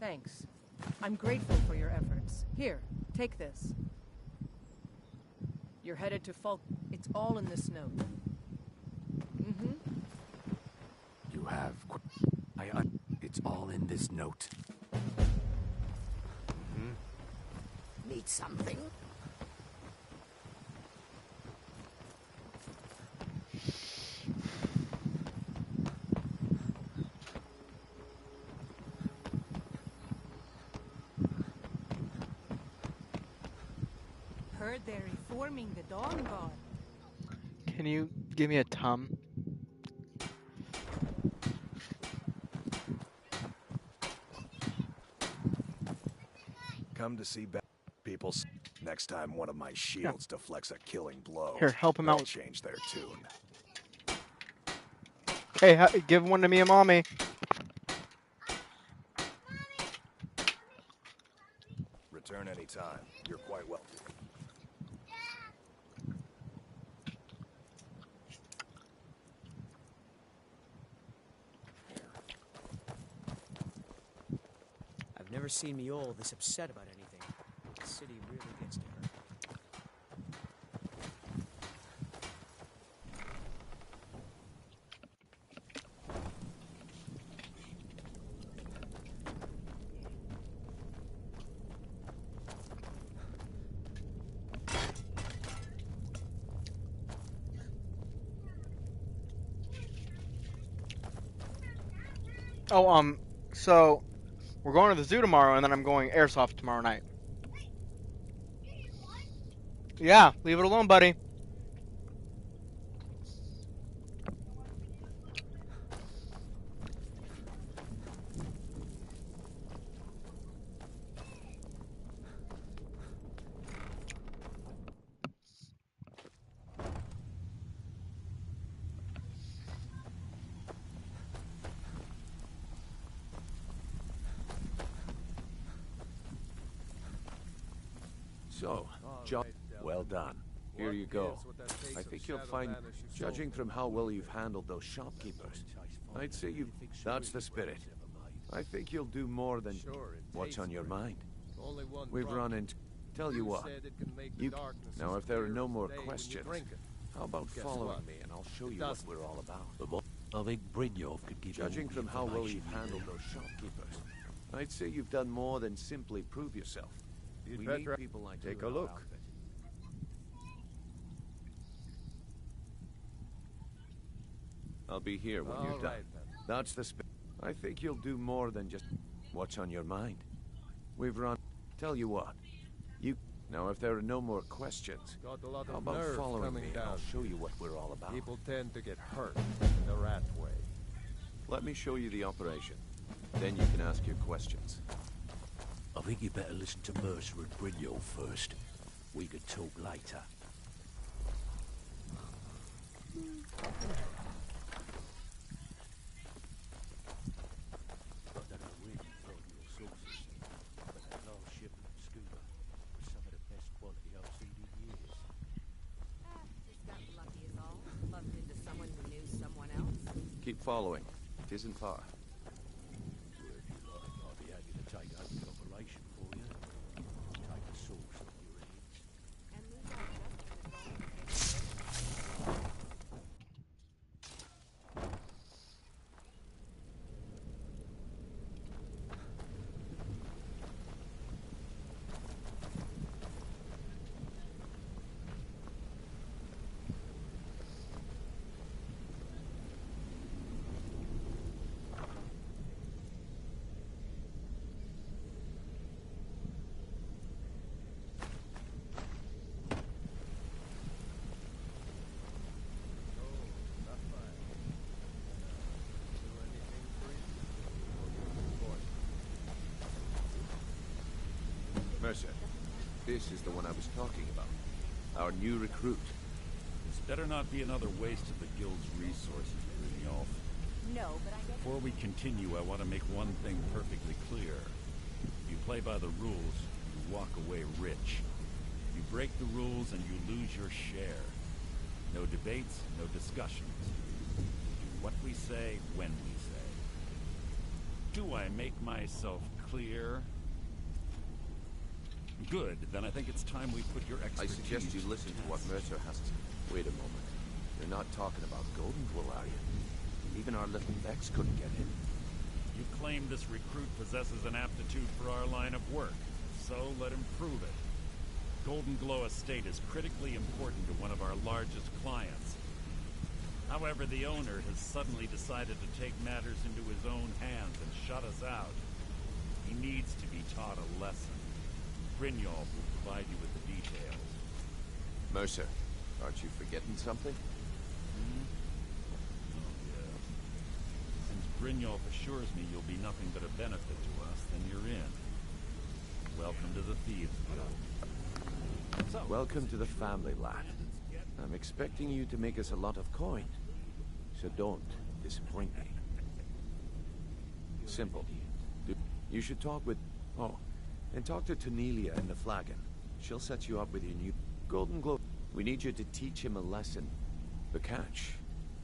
Thanks. I'm grateful for your efforts. Here, take this. You're headed to Falk. It's all in this note. Mm-hmm. You have... It's all in this note. Need something? Heard they're reforming the Dawn Guard. Can you give me a tum? Come to see people. Next time one of my shields deflects a killing blow, Here, help him they'll out. change their tune. Hey, give one to me and Mommy. Return anytime. You're quite welcome. I've never seen me all this upset about anything. The city really gets to her. Oh, so we're going to the zoo tomorrow, and then I'm going airsoft tomorrow night. Yeah, leave it alone, buddy. So, John, well done. Here you go. I think you'll find, judging from how well you've handled those shopkeepers, I'd say you've... That's the spirit. I think you'll do more than what's on your mind. We've run into... Tell you what, now if there are no more questions, how about following me and I'll show you what we're all about. I think Brynjolf could give Judging from how well you've handled those shopkeepers, I'd say you've done more than simply prove yourself. We need people like you take a in our look. outfit. I'll be here when you're done. That's the spirit. I think you'll do more than just what's on your mind. We've run... Tell you what, you... Now if there are no more questions, how about following me and I'll show you what we're all about. People tend to get hurt in the rat way. Let me show you the operation. Then you can ask your questions. I think you better listen to Mercer and Brynjolf first. We could talk later. I don't know where you found your sources, but that last shipment of scuba was some of the best quality I've seen in years. Just got lucky is all. Bumped into someone who knew someone else. Keep following. It isn't far. Wherever you like, I'll be happy to take over the operation for you. Take the source off your hands. And lose our justice as long as Mercer, this is the one I was talking about. Our new recruit. This better not be another waste of the guild's resources, Brynjolf. no, but I guess Before we continue, I want to make one thing perfectly clear. If you play by the rules, you walk away rich. You break the rules and you lose your share. No debates, no discussions. We do what we say, when we say. Do I make myself clear? Good, then I think it's time we put your I expertise suggest you to listen to what test. Mercer has to... Wait a moment. You're not talking about Golden Glow, are you? Even our little Vex couldn't get in. You claim this recruit possesses an aptitude for our line of work, so let him prove it. Golden Glow Estate is critically important to one of our largest clients. However, the owner has suddenly decided to take matters into his own hands and shut us out. He needs to be taught a lesson. Brynjolf will provide you with the details. Mercer, aren't you forgetting something? Oh, yeah. Since Brynjolf assures me you'll be nothing but a benefit to us, then you're in. Welcome to the Thieves Guild. Welcome to the family, lad. I'm expecting you to make us a lot of coin. So don't disappoint me. Simple. You should talk with... Oh, and talk to Tanelia in the Flagon. She'll set you up with your new Golden Glow. We need you to teach him a lesson. The catch,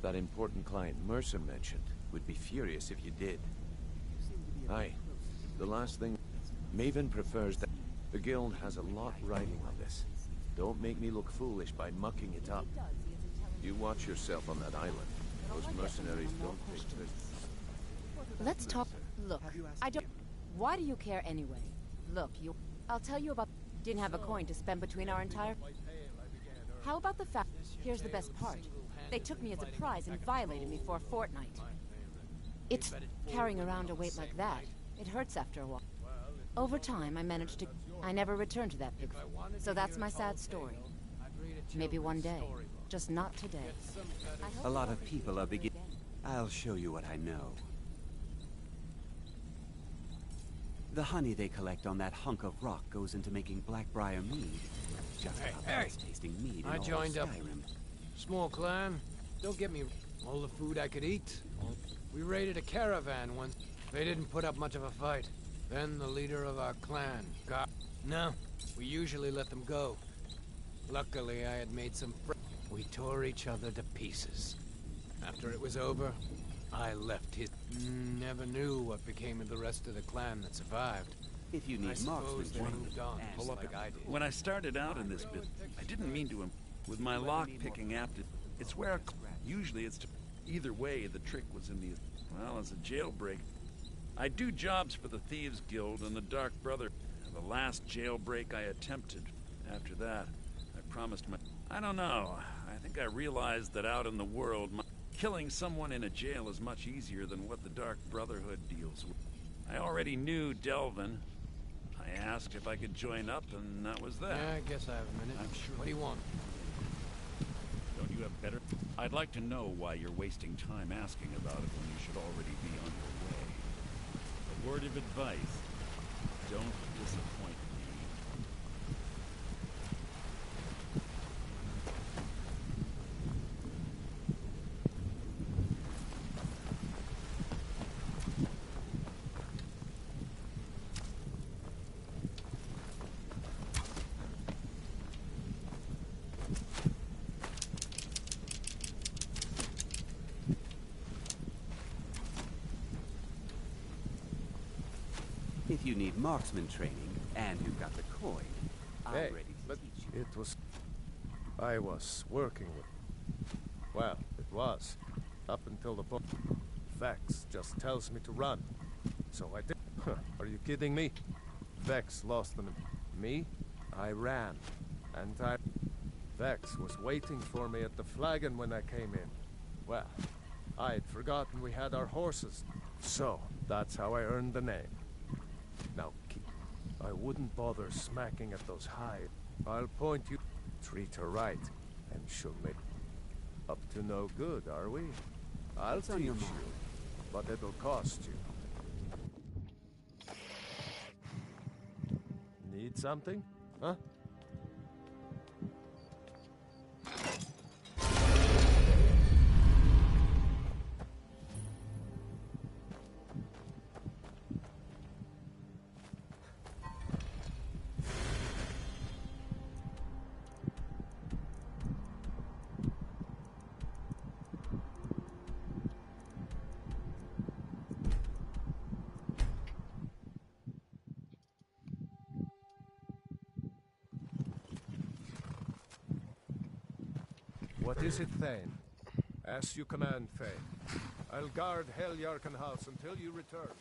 that important client Mercer mentioned, would be furious if you did. Aye. The last thing... Maven prefers that... The guild has a lot riding on this. Don't make me look foolish by mucking it up. You watch yourself on that island. Those mercenaries don't take this. Let's talk. Look, I don't. Why do you care anyway? Look, I'll tell you about. Didn't have a coin to spend between our entire. How about the fact? Here's the best part. They took me as a prize and violated me for a fortnight. It's carrying around a weight like that. It hurts after a while. Over time, I managed to. I never returned to that pig. So that's my sad story. Maybe one day. Just not today. A lot of people are beginning. I'll show you what I know. The honey they collect on that hunk of rock goes into making Blackbriar mead. Just about the best tasting mead in all joined up. Skyrim. Small clan. Don't get me... All the food I could eat. We raided a caravan once. They didn't put up much of a fight. Then the leader of our clan got... No, we usually let them go. Luckily, I had made some friends. We tore each other to pieces. After it was over, I left his... Never knew what became of the rest of the clan that survived. If you I need suppose marksman they training, moved on, and just like I did. When I started out in this bit, I didn't mean to... With my lock-picking aptitude, it's where... Usually it's to... Either way, the trick was in the... Well, as a jailbreak. I do jobs for the Thieves Guild and the Dark Brother. The last jailbreak I attempted. After that, I promised my... I don't know. I think I realized that out in the world, killing someone in a jail is much easier than what the Dark Brotherhood deals with. I already knew Delvin. I asked if I could join up, and that was that. Yeah, I guess I have a minute. I'm sure. What do you want? Don't you have better? I'd like to know why you're wasting time asking about it when you should already be on your way. A word of advice. Don't disappoint me. if you need marksman training and you've got the coin, I'm Hey, ready to but teach you. it was... I was working with... Well, it was. Up until the book. Vex just tells me to run. So I did. Are you kidding me? Vex lost them. Me? I ran. And Vex was waiting for me at the Flagon when I came in. Well, I'd forgotten we had our horses. So, that's how I earned the name. Now, I wouldn't bother smacking at those hides. I'll point you... Treat her right, and she'll make... Up to no good, are we? I'll What's on teach your you, mind? but it'll cost you. Need something? Huh? What is it, Thane? As you command, Faye. I'll guard Heljarken House until you return.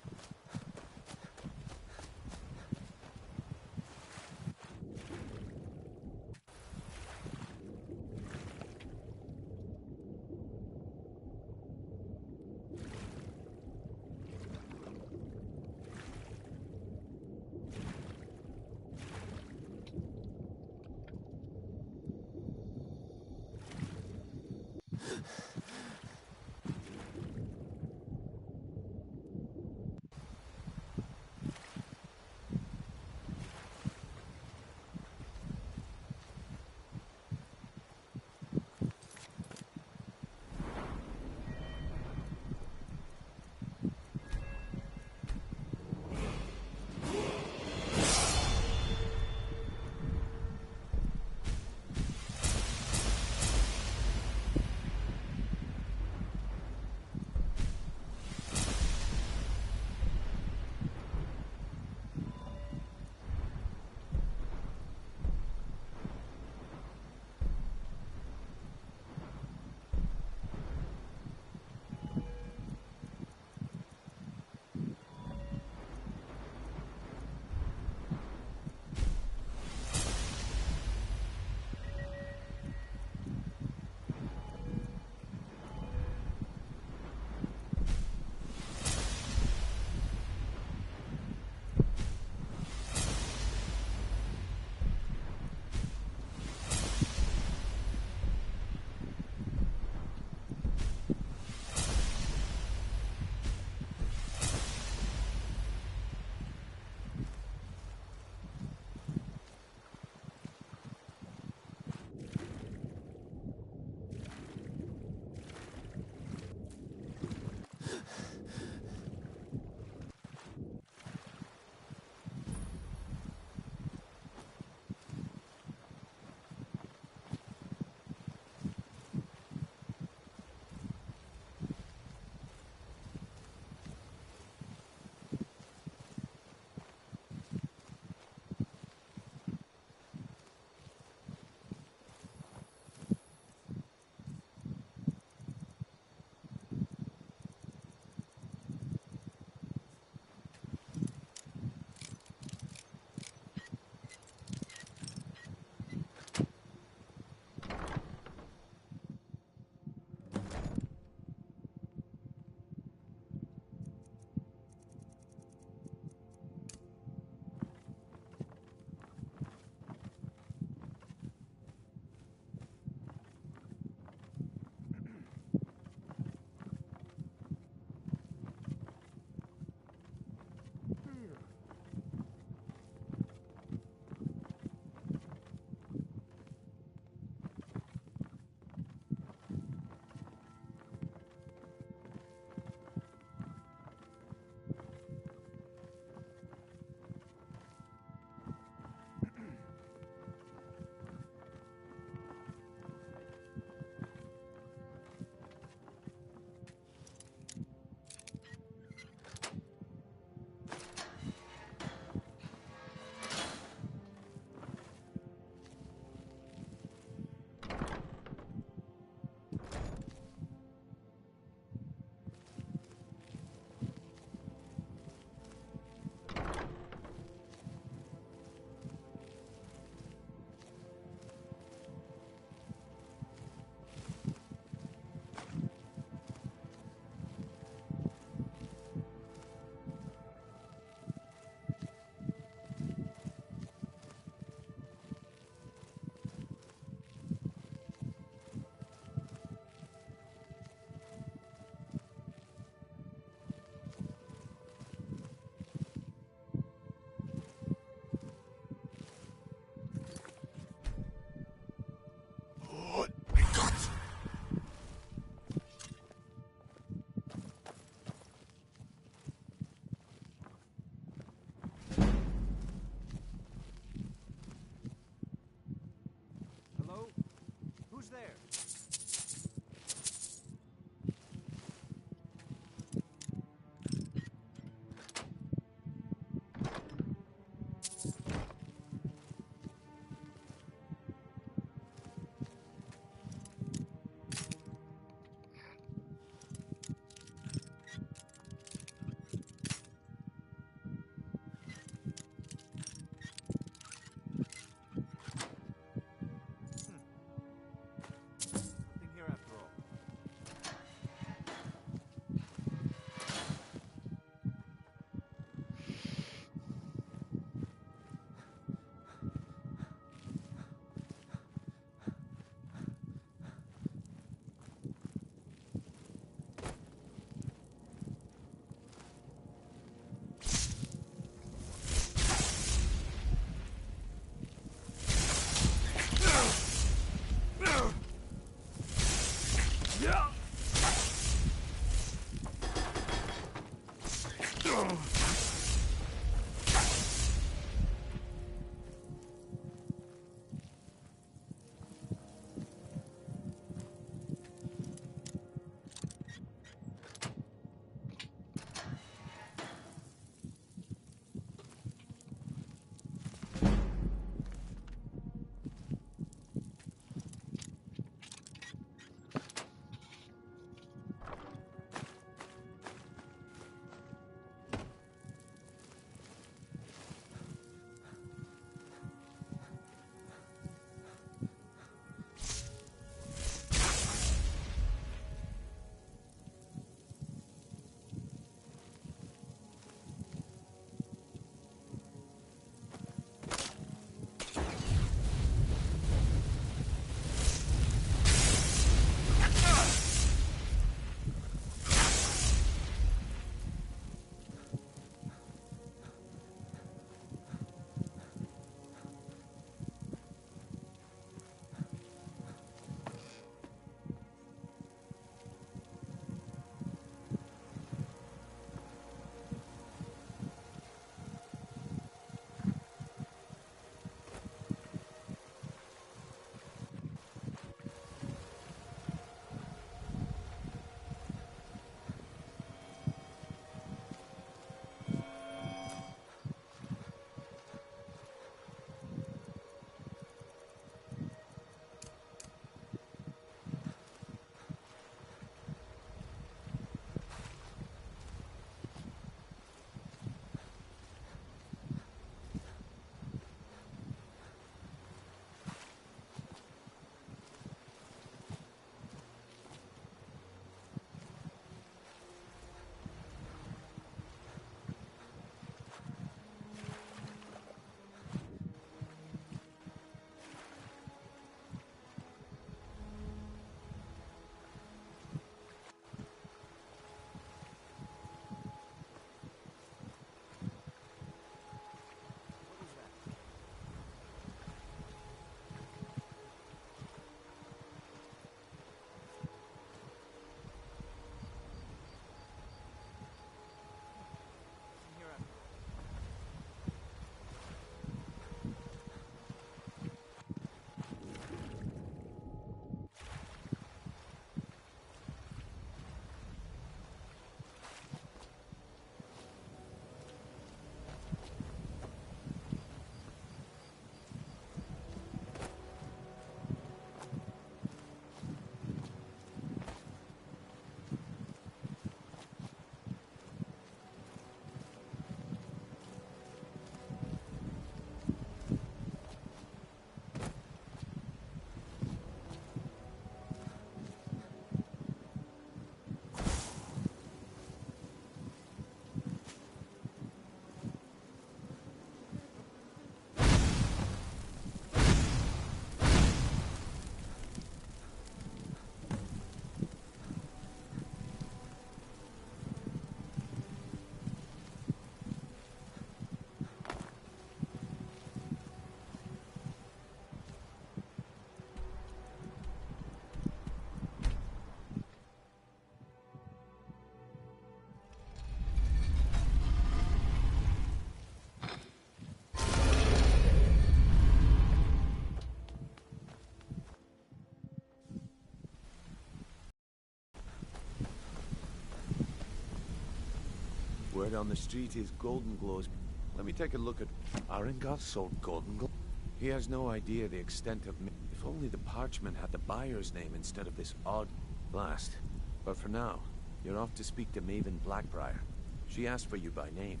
Word on the street is Golden Glow's. Let me take a look at... Arengoth sold Golden Glow? He has no idea the extent of... If only the parchment had the buyer's name instead of this odd blast. But for now, you're off to speak to Maven Blackbriar. She asked for you by name.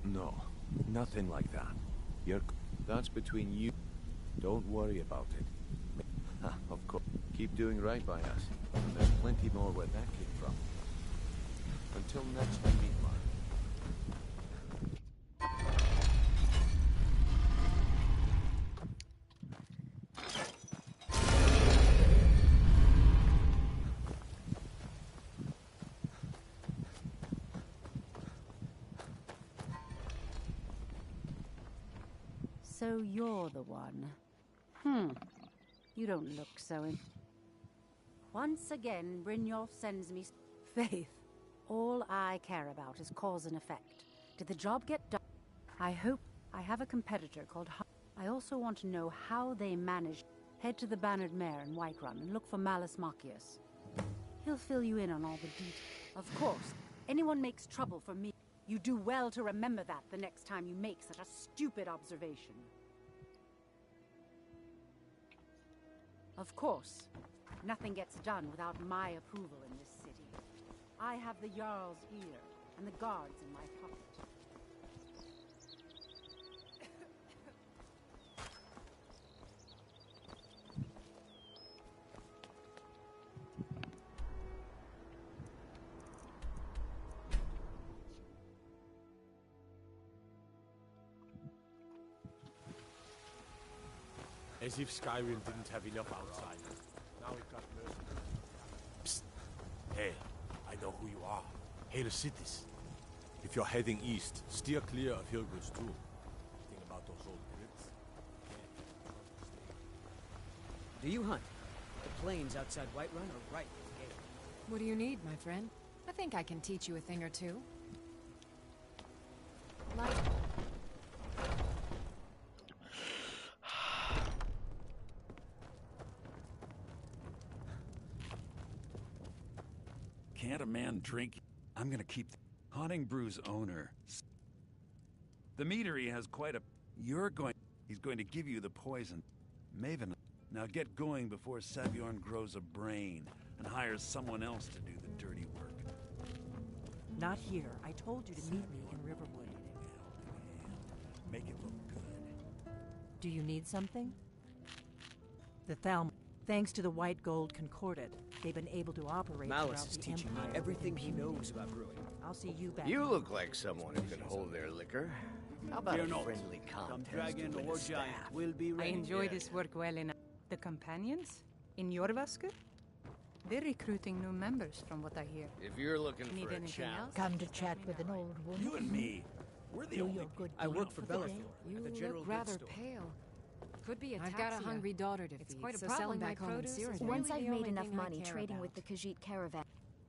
No. Nothing like that. That's between you. Don't worry about it. Of course. Keep doing right by us. There's plenty more where that came from. Until next we meet, Mark. So you're the one. You don't look so in... Once again, Brynjolf sends me... Faith, All I care about is cause and effect. Did the job get done? I hope I have a competitor called I also want to know how they managed. Head to the Bannered Mare in Whiterun and look for Malus Machius. He'll fill you in on all the details. Of course, anyone makes trouble for me. You do well to remember that the next time you make such a stupid observation. Of course, nothing gets done without my approval in this city. I have the Jarl's ear and the guards in my pocket. As if Skyrim didn't have enough outside. Now we've got mercenaries. Psst. Hey, I know who you are. Hail Cities. If you're heading east, steer clear of Hilgrid's Tomb. Think about those old crypts. Do you hunt? The plains outside Whiterun are ripe with game. What do you need, my friend? I think I can teach you a thing or two. Like... Can't a man drink? I'm gonna keep Haunting Brew's owner. The meadery has quite a... He's going to give you the poison. Maven. Now get going before Saviorn grows a brain and hires someone else to do the dirty work. Not here. I told you to meet me in Riverwood. Make it look good. Do you need something? The Thalm. Thanks to the White Gold Concordat, they've been able to operate Malus is the teaching me Empire everything he knows about brewing. I'll see you back. You look like someone who can hold their liquor. How about a friendly contest dragon to win or a staff? giant will be I ready. enjoy this work well enough. The companions? In Jorvaskr? They're recruiting new members, from what I hear. If you're looking Need for a anything challenge, else? Come to chat with an old woman. You and me, we're the Do only... your good I deed work for the Belethor day. at the You General look Goods rather Store. pale. Could be I've got a ataxia. hungry daughter to It's feed, quite a so problem selling my back home in produce Cyrodiil. is Really really Once the I've only made enough thing I money care trading about. with the Khajiit caravan.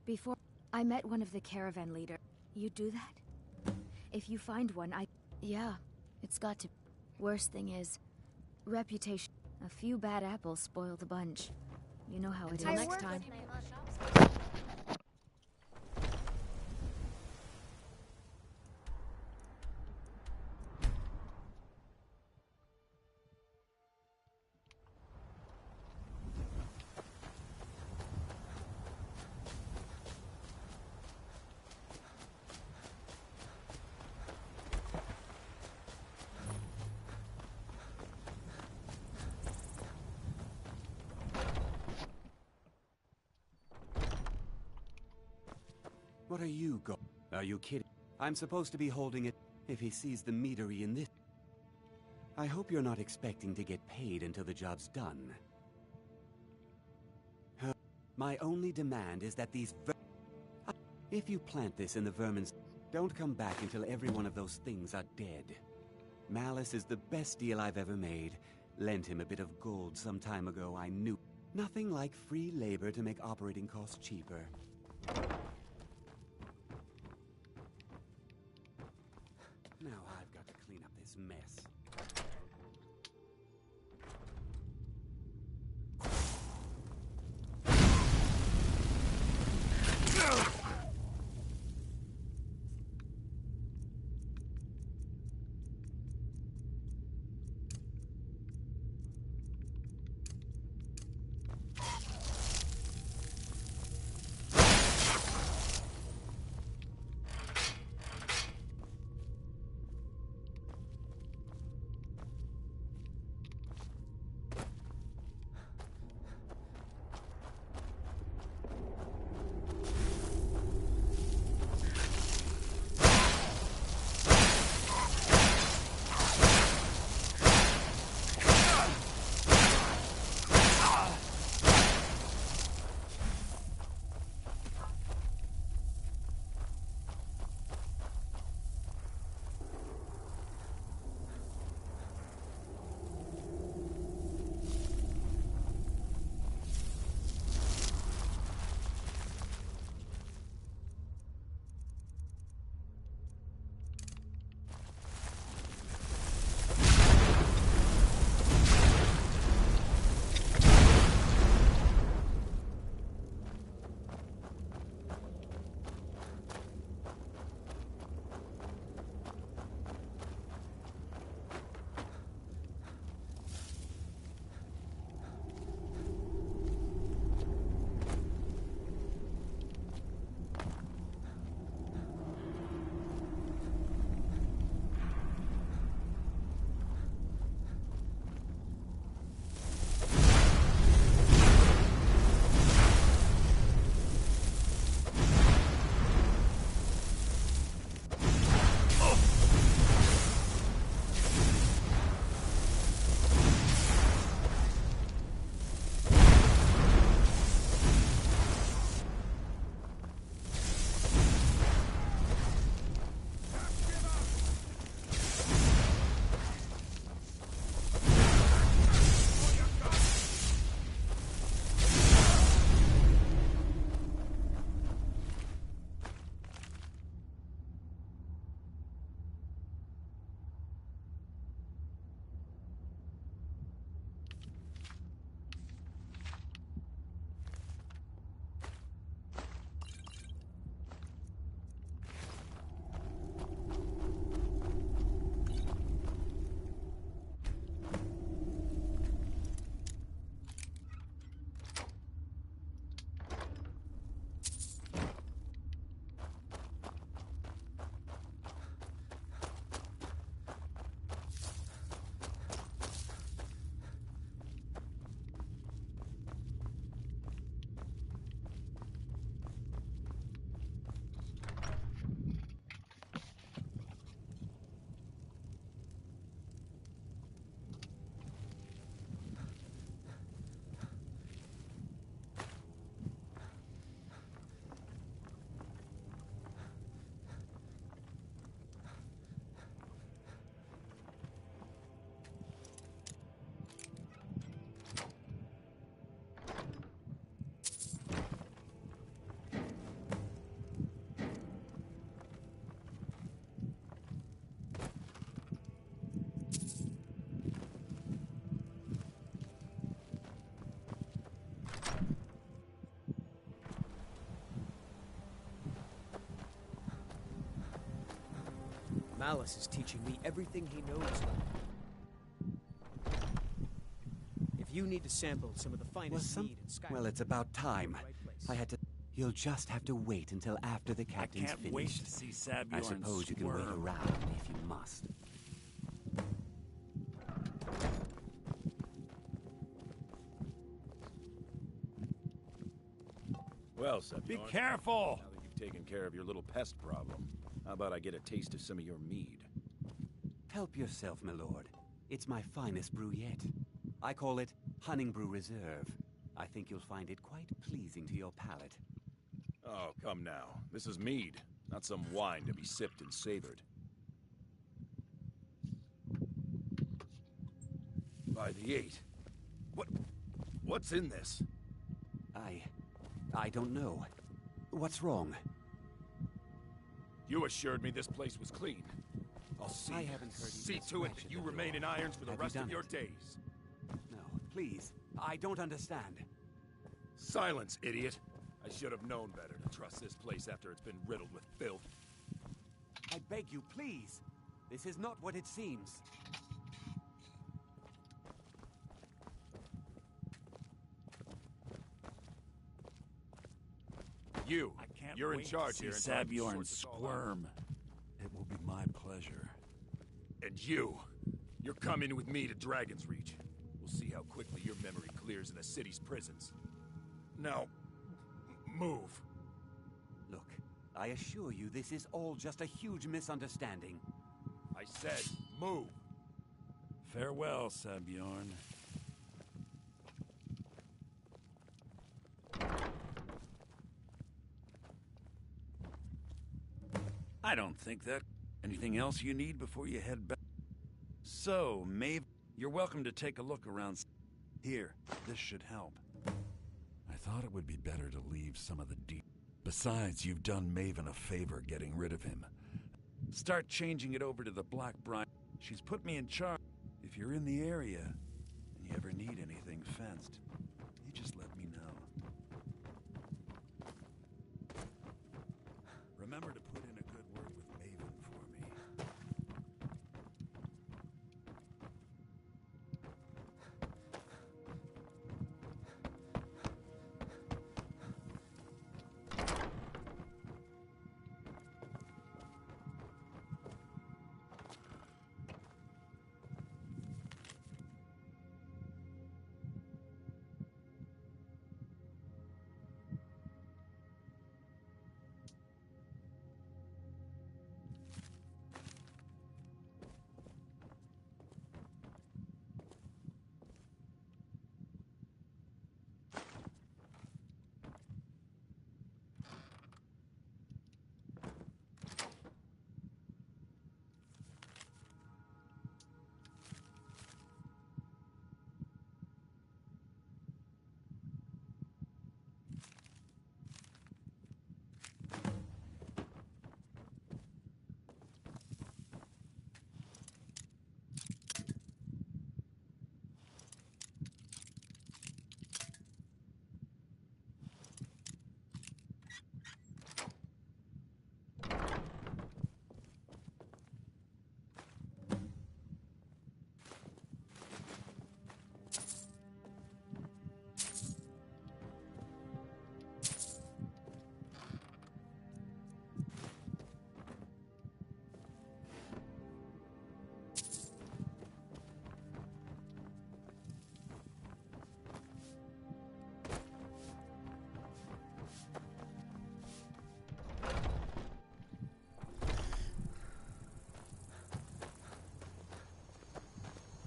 Before I met one of the caravan leader. You do that? If you find one, yeah, it's got to. Worst thing is, reputation. A few bad apples spoil the bunch. You know how it is. Until next time. What are you Are you kidding? I'm supposed to be holding it if he sees the meadery in this. I hope you're not expecting to get paid until the job's done. My only demand is that these if you plant this in the vermin's, don't come back until every one of those things are dead. Malus is the best deal I've ever made. Lent him a bit of gold some time ago, I knew. Nothing like free labor to make operating costs cheaper. Now I've got to clean up this mess. Malice is teaching me everything he knows. If you need to sample some of the finest mead in Skyrim... Well, it's about time. I had to... You'll just have to wait until after the captain's I can't finished. wait to see Sabjorn I suppose you can wait squirm. around if you must. Well, Sabjorn, Be careful! now that you've taken care of your little pest problem, how about I get a taste of some of your mead? Help yourself, my lord. It's my finest brew yet. I call it Honningbrew Reserve. I think you'll find it quite pleasing to your palate. Oh, come now. This is mead, not some wine to be sipped and savored. By the 8. What's in this? I don't know. What's wrong? You assured me this place was clean. I'll see. I haven't heard you see to it that you remain in irons for the rest of your days. No, please. I don't understand. Silence, idiot. I should have known better to trust this place after it's been riddled with filth. I beg you, please. This is not what it seems. You're in charge here. Sabjorn squirm. It will be my pleasure. And you're coming with me to Dragon's Reach. We'll see how quickly your memory clears in the city's prisons. Now, move. Look, I assure you this is all just a huge misunderstanding. I said, move. Farewell, Sabjorn. I don't think that. Anything else you need before you head back? So, Maeve, you're welcome to take a look around. Here, this should help. I thought it would be better to leave some of the deep. Besides, you've done Maven a favor getting rid of him. Start changing it over to the Black Bride. She's put me in charge. If you're in the area, and you ever need anything fenced, you just let me know. Remember to put in a good word with Maven for me.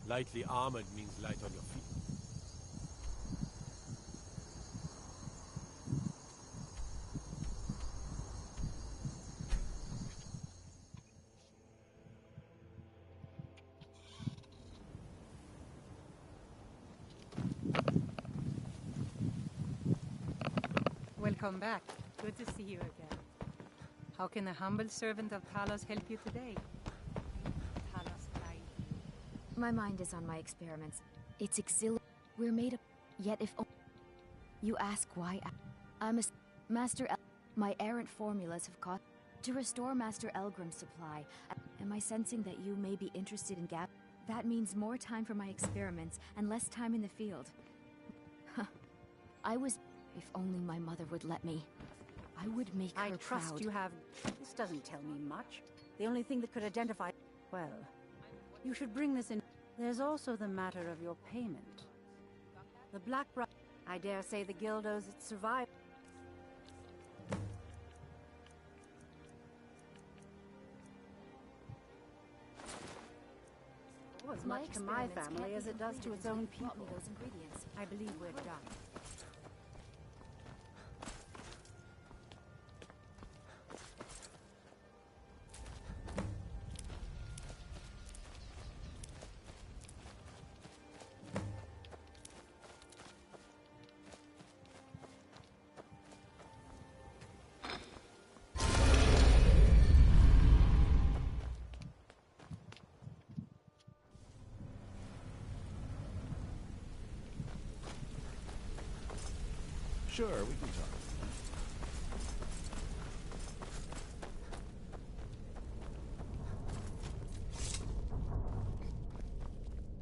Lightly armored means light on your feet. Welcome back. Good to see you again. How can a humble servant of Talos help you today? Talos Pride. My mind is on my experiments. It's exhilarating. We're made of... Yet if... You ask why I'm a... Master El... My errant formulas have caused... To restore Master Elgrim's supply. Am I sensing that you may be interested in Gab? That means more time for my experiments and less time in the field. I was... If only my mother would let me. I would make her I trust proud. you have... This doesn't tell me much. The only thing that could identify... Well, you should bring this in... There's also the matter of your payment. The Black Brother... I dare say the Guild owes its survival. As much to my family as it does to its own people. Those ingredients. I believe we're done. Sure, we can talk.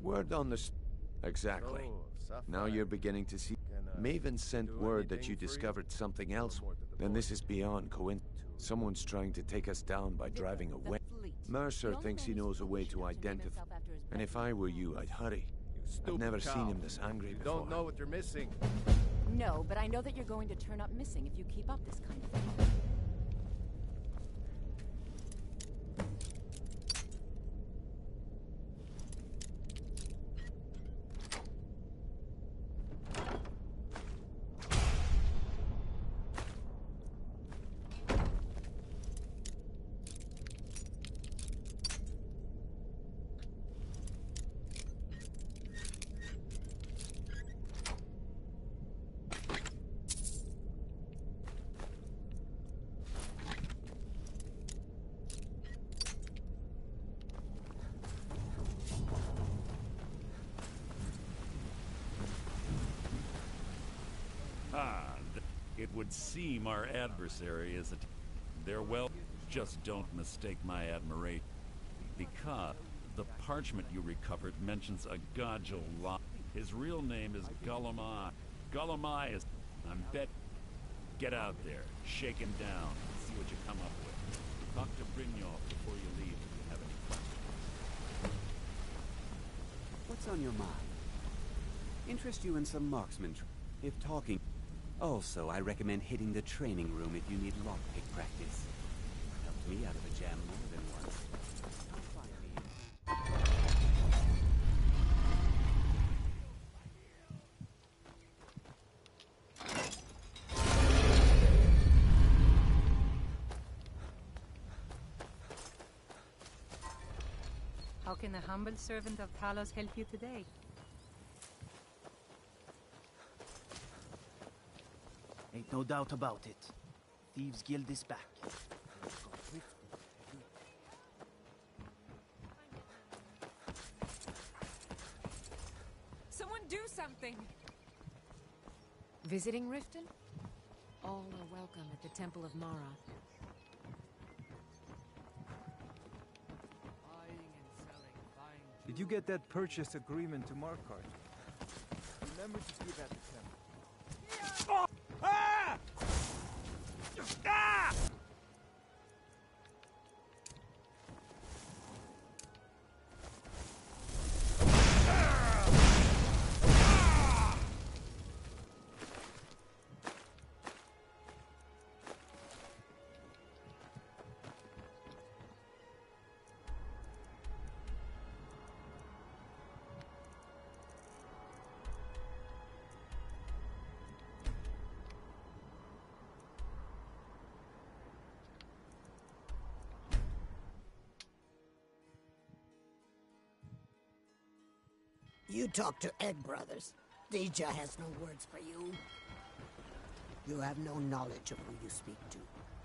Word on the... Exactly. Now you're beginning to see... Maven sent word that you discovered something else. Then this is beyond coincidence. Someone's trying to take us down by driving away. Mercer thinks he knows a way to identify... And if I were you, I'd hurry. I've never seen him this angry before. Don't know what you're missing. No, but I know that you're going to turn up missing if you keep up this kind of thing. It would seem our adversary is they're well. Just don't mistake my admiration, because the parchment you recovered mentions a Gajal Lot. His real name is Gullumai. Gullumai is... I'm bet... Get out there, shake him down, see what you come up with. Talk to Brynjolf before you leave if you have any questions. What's on your mind? Interest you in some marksmanship, if talking. Also, I recommend hitting the training room if you need lockpick practice. Helped me out of a jam more than once. How can the humble servant of Talos help you today? Ain't no doubt about it. Thieves' Guild is back. Someone do something! Visiting Riften? All are welcome at the Temple of Mara. Did you get that purchase agreement to Markarth? Remember to give that to them. Ah! Ah! You talk to Egg Brothers. Deja has no words for you. You have no knowledge of who you speak to.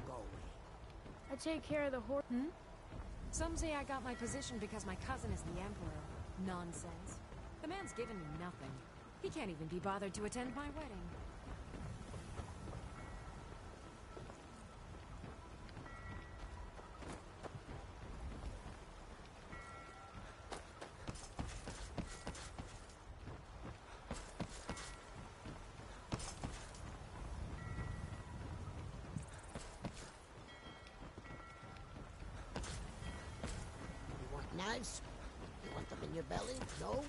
Go away. I take care of the horse. Some say I got my position because my cousin is the Emperor. Nonsense. The man's given me nothing. He can't even be bothered to attend my wedding. knives? You want them in your belly? No?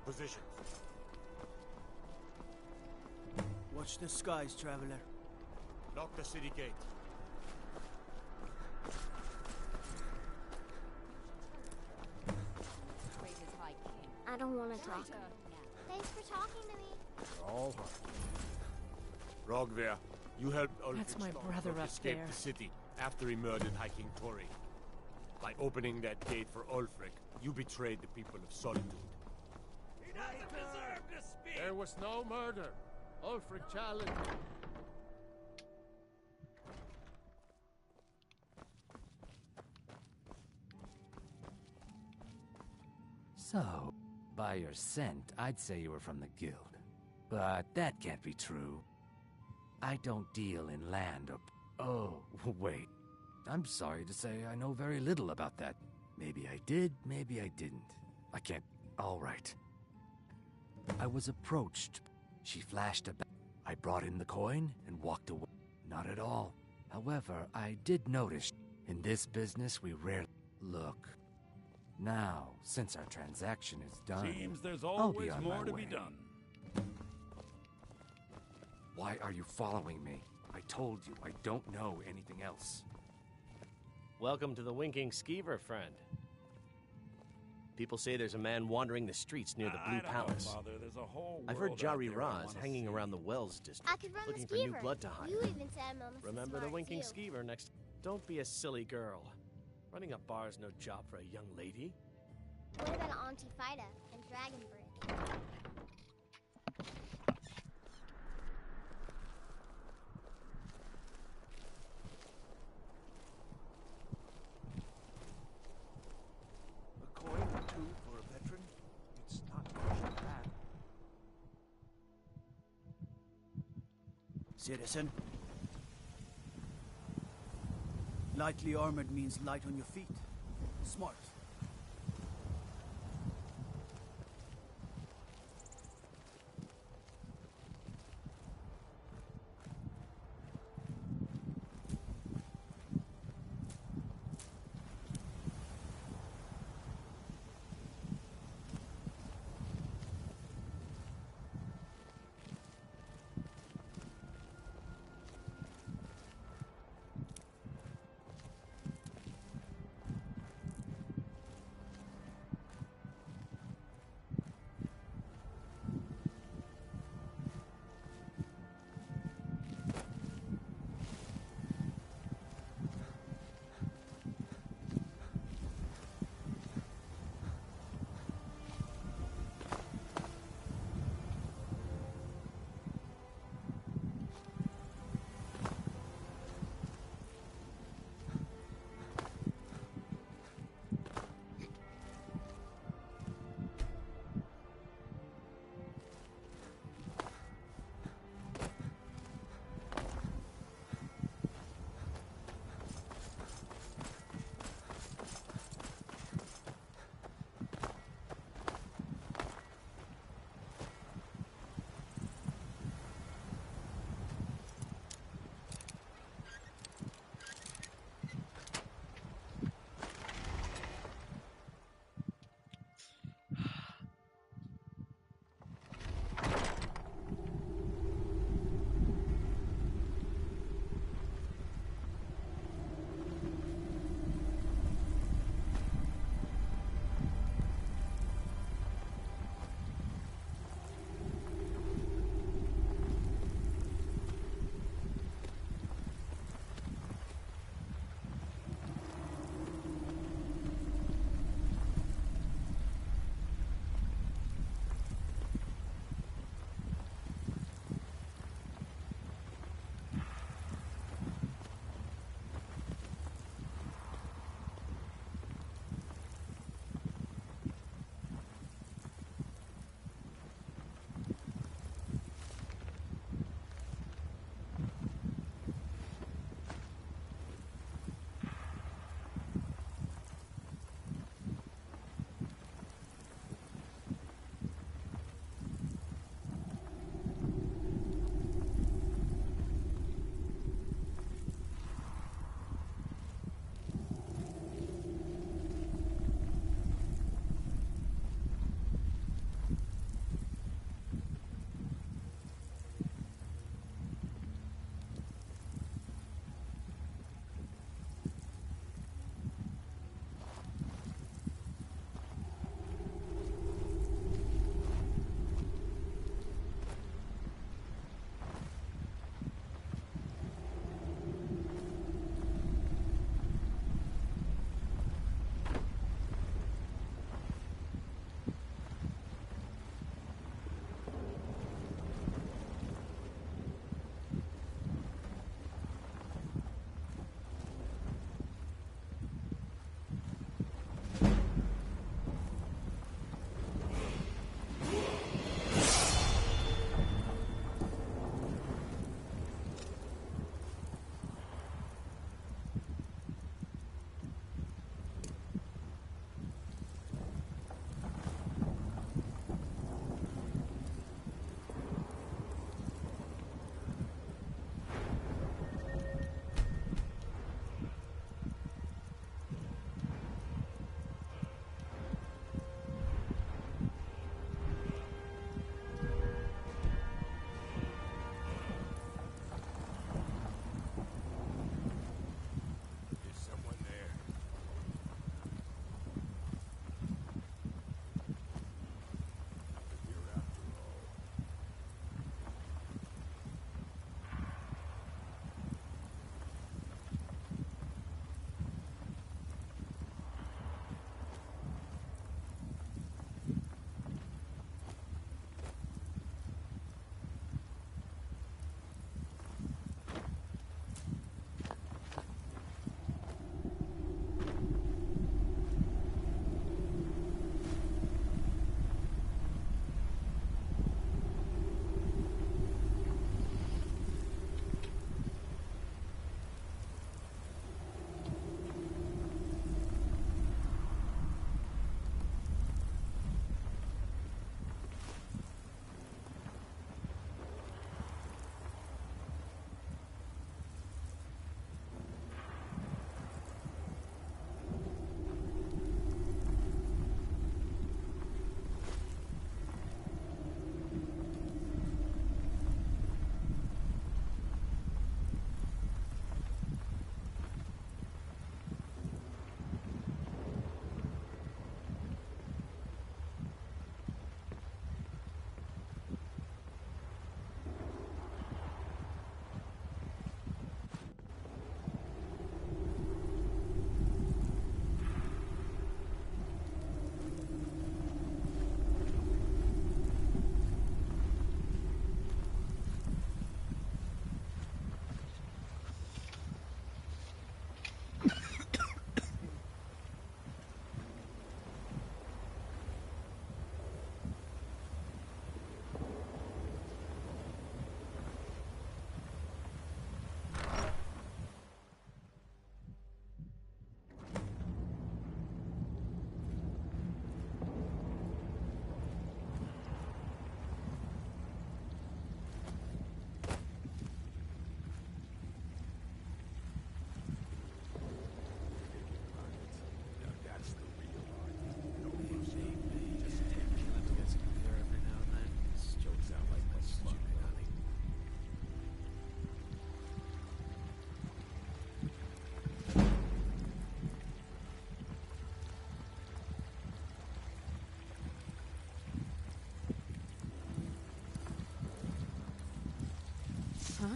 Positions. Watch the skies, traveler. Lock the city gate. I don't want to talk. Thanks for talking to me. All right. Rogver, you helped Ulfric That's my brother Stormcloak up escape there. the city after he murdered High King Tori. By opening that gate for Ulfric, you betrayed the people of Solitude. He doesn't deserve to speak! There was no murder. Ulfric challenged. So, by your scent, I'd say you were from the guild. But that can't be true. I don't deal in land or... Oh, wait. I'm sorry to say I know very little about that. Maybe I did, maybe I didn't. I can't... All right. I was approached. She flashed a... I brought in the coin and walked away. Not at all. However, I did notice, in this business we rarely... Look. Now, since our transaction is done... Seems there's I'll be always on more my to way. be done. Why are you following me? I told you, I don't know anything else. Welcome to the Winking Skeever, friend. People say there's a man wandering the streets near the Blue I don't know, Palace. Father. There's a whole I've heard world out Jari there I Raz wanna hanging see. around the Wells district, I could run looking the for new skeever. blood to hire. You even said I'm almost Remember as the smart Winking as you. Skeever next... Don't be a silly girl. Running a bar's no job for a young lady. What about Auntie Fida and Dragonbridge? A coin or two for a veteran? It's not much of that. Citizen. Lightly armored means light on your feet. Smart. Huh?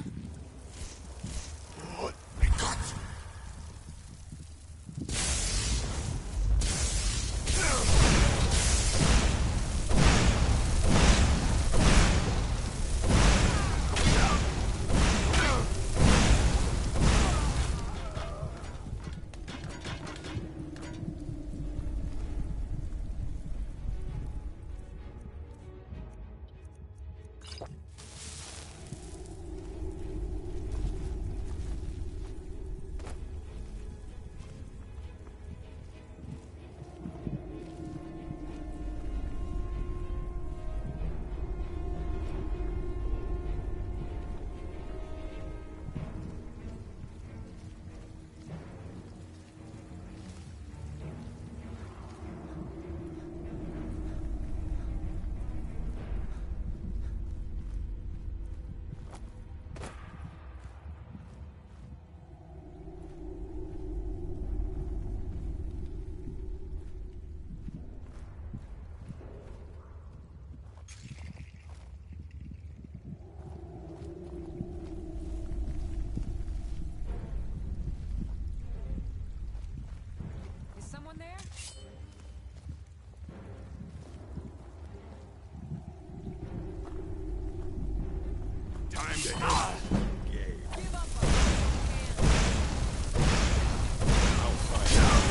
Is someone there? Time to hit. Give up. I'll find out.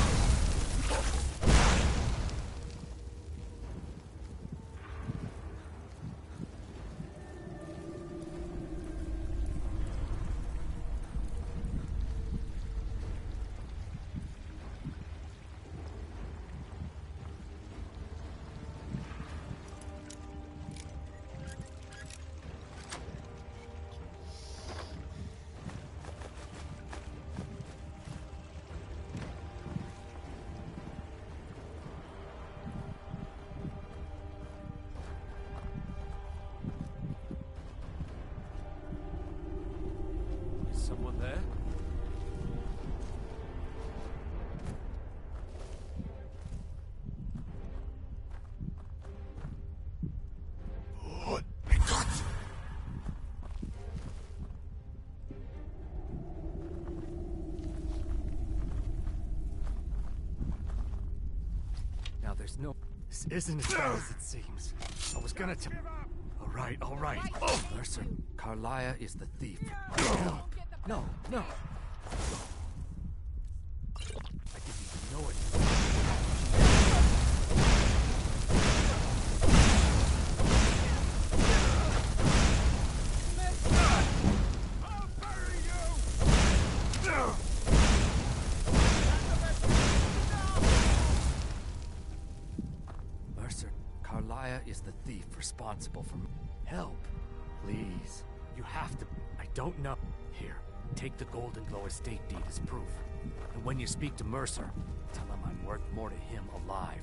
Is someone there? Now there's no... This isn't as bad as it seems. I was gonna tell... Alright, alright. Oh, Mercer, Carlia is the thief. No, no, no. I didn't even know it. Mercer, Carlia is the thief responsible for... Help, please. You have to... I don't know. Here, take the Golden Glow estate deed as proof. And when you speak to Mercer, tell him I'm worth more to him alive.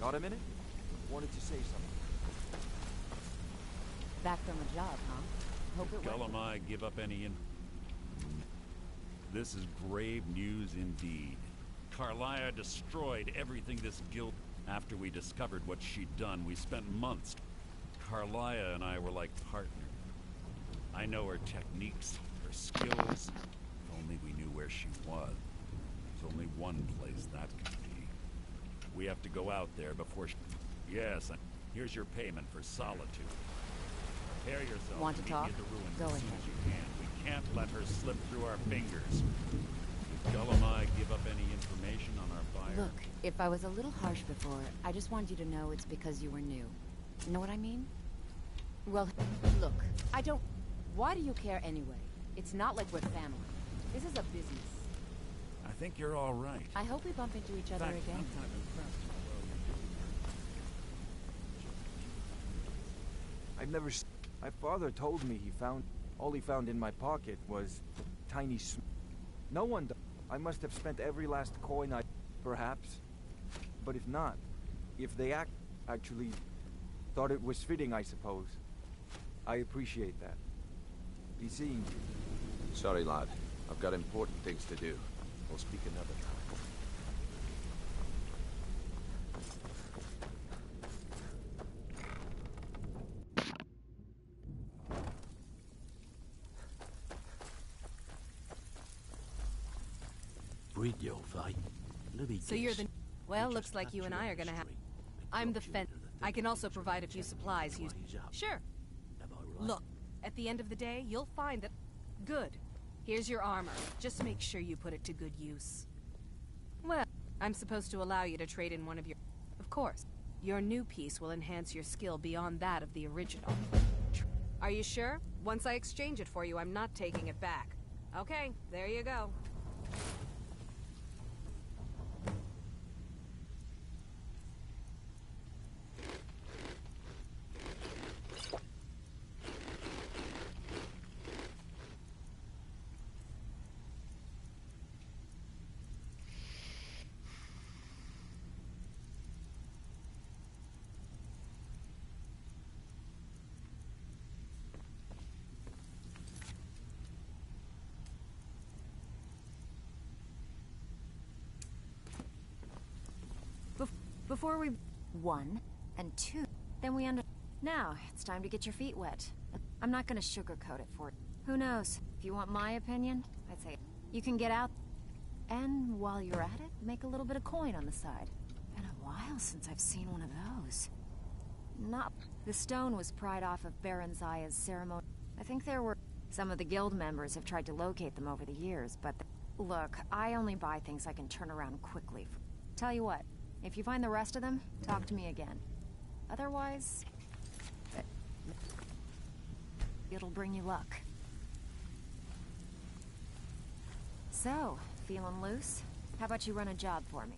Got a minute? Wanted to say something. Back from a job, huh? Hope it went. Gulamai give up any This is grave news indeed. Carlia destroyed everything this guild. After we discovered what she'd done, we spent months. Carlia and I were like partners. I know her techniques, her skills. If only we knew where she was. There's only one place that could be. We have to go out there before she... Yes, here's your payment for solitude. Prepare yourself. Want to meet talk? me at the ruins Go as ahead. soon as you can. We can't let her slip through our fingers. Did Gulamai give up any information on our buyer? Look, if I was a little harsh before, I just want you to know it's because you were new. Know what I mean? Well, look, I don't... Why do you care anyway? It's not like we're family. This is a business. I think you're all right. I hope we bump into each other In fact, again. I'm kind of impressed how well you do. I've never... My father told me he found... All he found in my pocket was a tiny No one does. I must have spent every last coin I... Perhaps. But if not, if they actually thought it was fitting, I suppose. I appreciate that. Be seeing you. Sorry, lad. I've got important things to do. We'll speak another time. So you're the... Well, looks like you and I are gonna have... I'm the fence. I can also provide a few supplies you... Sure. Look, at the end of the day, you'll find that... Good. Here's your armor. Just make sure you put it to good use. Well, I'm supposed to allow you to trade in one of your... Of course. Your new piece will enhance your skill beyond that of the original. Are you sure? Once I exchange it for you, I'm not taking it back. Okay, there you go. Before we... 1 and 2, then we Now, it's time to get your feet wet. I'm not gonna sugarcoat it for you. Who knows? If you want my opinion, I'd say you can get out. And while you're at it, make a little bit of coin on the side. Been a while since I've seen one of those. The stone was pried off of Baron Zaya's ceremony. I think there were... Some of the guild members have tried to locate them over the years, but... Look, I only buy things I can turn around quickly. Tell you what, if you find the rest of them, talk to me again. Otherwise... It'll bring you luck. So, feeling loose? How about you run a job for me?